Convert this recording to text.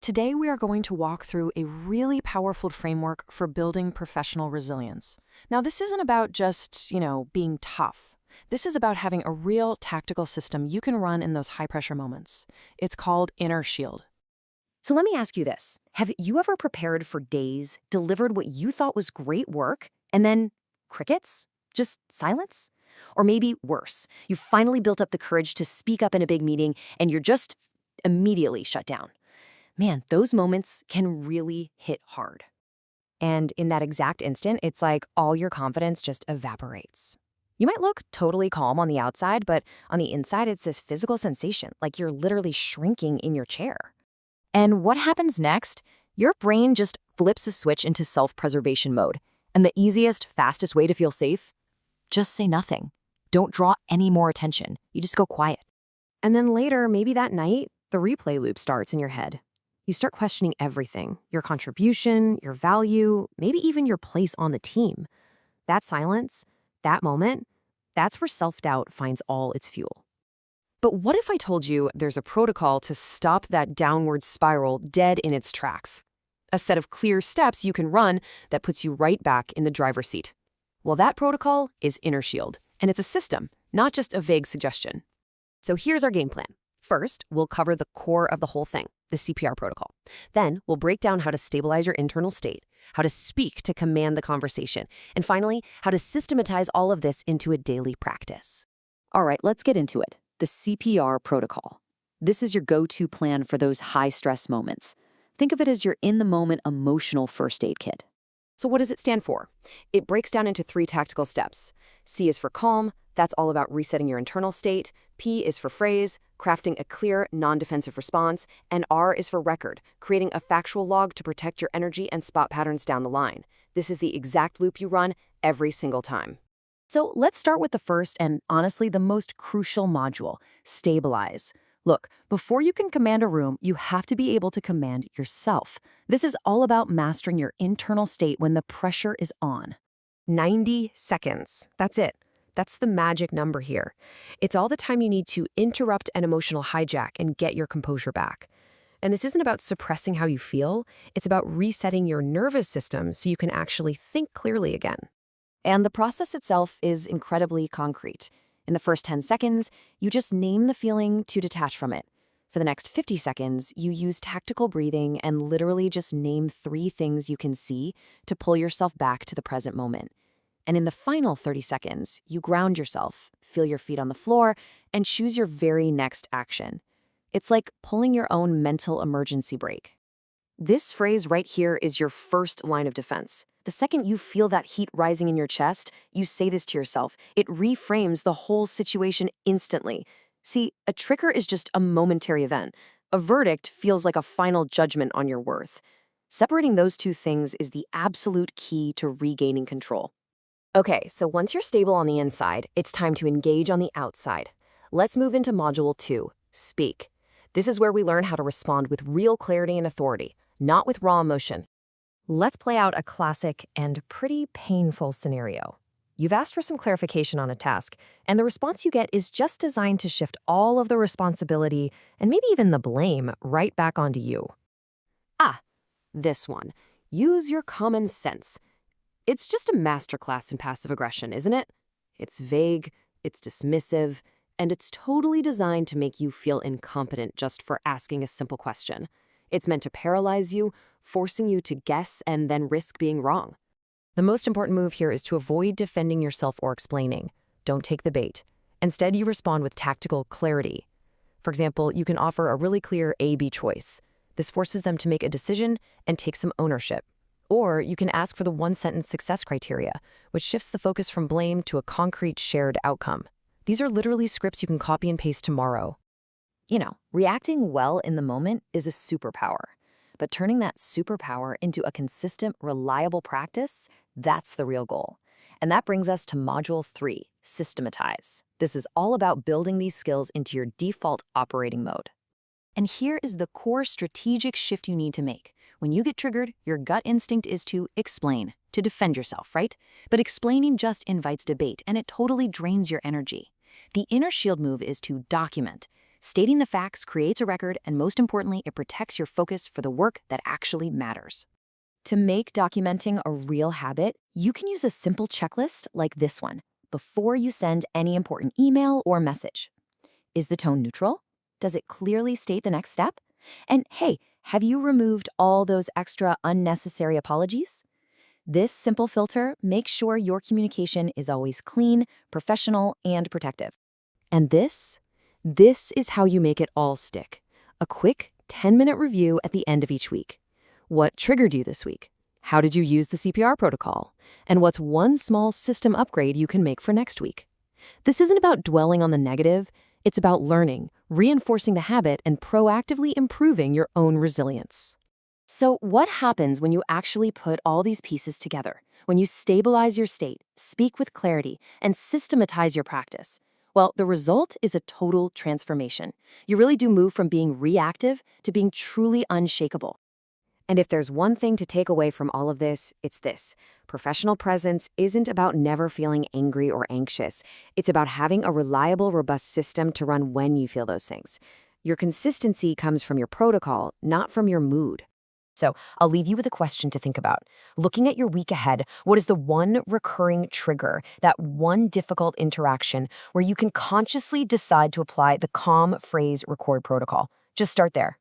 Today we are going to walk through a really powerful framework for building professional resilience. Now, this isn't about just, being tough. This is about having a real tactical system you can run in those high-pressure moments. It's called InnerShield. So let me ask you this. Have you ever prepared for days, delivered what you thought was great work, and then crickets? Just silence? Or maybe worse, you finally built up the courage to speak up in a big meeting and you're just immediately shut down. Man, those moments can really hit hard. And in that exact instant, it's like all your confidence just evaporates. You might look totally calm on the outside, but on the inside, it's this physical sensation, like you're literally shrinking in your chair. And what happens next? Your brain just flips a switch into self-preservation mode. And the easiest, fastest way to feel safe? Just say nothing. Don't draw any more attention. You just go quiet. And then later, maybe that night, the replay loop starts in your head. You start questioning everything, your contribution, your value, maybe even your place on the team. That silence, that moment, that's where self-doubt finds all its fuel. But what if I told you there's a protocol to stop that downward spiral dead in its tracks? A set of clear steps you can run that puts you right back in the driver's seat. Well, that protocol is InnerShield, and it's a system, not just a vague suggestion. So here's our game plan. First, we'll cover the core of the whole thing, the CPR protocol. Then, we'll break down how to stabilize your internal state, how to speak to command the conversation, and finally, how to systematize all of this into a daily practice. All right, let's get into it. The CPR protocol. This is your go-to plan for those high-stress moments. Think of it as your in-the-moment emotional first aid kit. So what does it stand for? It breaks down into 3 tactical steps. C is for calm. That's all about resetting your internal state. P is for phrase, crafting a clear, non-defensive response. And R is for record, creating a factual log to protect your energy and spot patterns down the line. This is the exact loop you run every single time. So let's start with the first and honestly the most crucial module, stabilize. Look, before you can command a room, you have to be able to command yourself. This is all about mastering your internal state when the pressure is on. 90 seconds. That's it. That's the magic number here. It's all the time you need to interrupt an emotional hijack and get your composure back. And this isn't about suppressing how you feel. It's about resetting your nervous system so you can actually think clearly again. And the process itself is incredibly concrete. In the first 10 seconds, you just name the feeling to detach from it. For the next 50 seconds, you use tactical breathing and literally just name 3 things you can see to pull yourself back to the present moment. And in the final 30 seconds, you ground yourself, feel your feet on the floor, and choose your very next action. It's like pulling your own mental emergency brake. This phrase right here is your first line of defense. The second you feel that heat rising in your chest, you say this to yourself. It reframes the whole situation instantly. See, a trigger is just a momentary event. A verdict feels like a final judgment on your worth. Separating those 2 things is the absolute key to regaining control. Okay, so once you're stable on the inside, it's time to engage on the outside. Let's move into Module 2, Speak. This is where we learn how to respond with real clarity and authority, not with raw emotion. Let's play out a classic and pretty painful scenario. You've asked for some clarification on a task, and the response you get is just designed to shift all of the responsibility and maybe even the blame right back onto you. This one. Use your common sense. It's just a masterclass in passive aggression, isn't it? It's vague, it's dismissive, and it's totally designed to make you feel incompetent just for asking a simple question. It's meant to paralyze you, forcing you to guess and then risk being wrong. The most important move here is to avoid defending yourself or explaining. Don't take the bait. Instead, you respond with tactical clarity. For example, you can offer a really clear A-B choice. This forces them to make a decision and take some ownership. Or you can ask for the one-sentence success criteria, which shifts the focus from blame to a concrete shared outcome. These are literally scripts you can copy and paste tomorrow. Reacting well in the moment is a superpower. But turning that superpower into a consistent, reliable practice, that's the real goal. And that brings us to Module 3, Systematize. This is all about building these skills into your default operating mode. And here is the core strategic shift you need to make. When you get triggered, your gut instinct is to explain, to defend yourself, right? But explaining just invites debate, and it totally drains your energy. The InnerShield move is to document. Stating the facts creates a record, and most importantly, it protects your focus for the work that actually matters. To make documenting a real habit, you can use a simple checklist like this one before you send any important email or message. Is the tone neutral? Does it clearly state the next step? And hey, have you removed all those extra unnecessary apologies? This simple filter makes sure your communication is always clean, professional, and protective. And this is how you make it all stick. A quick 10-minute review at the end of each week. What triggered you this week? How did you use the CPR protocol? And what's one small system upgrade you can make for next week? This isn't about dwelling on the negative. It's about learning, reinforcing the habit, and proactively improving your own resilience. So what happens when you actually put all these pieces together? When you stabilize your state, speak with clarity, and systematize your practice? Well, the result is a total transformation. You really do move from being reactive to being truly unshakable. And if there's one thing to take away from all of this, it's this. Professional presence isn't about never feeling angry or anxious. It's about having a reliable, robust system to run when you feel those things. Your consistency comes from your protocol, not from your mood. So I'll leave you with a question to think about. Looking at your week ahead, what is the one recurring trigger, that one difficult interaction where you can consciously decide to apply the calm phrase record protocol? Just start there.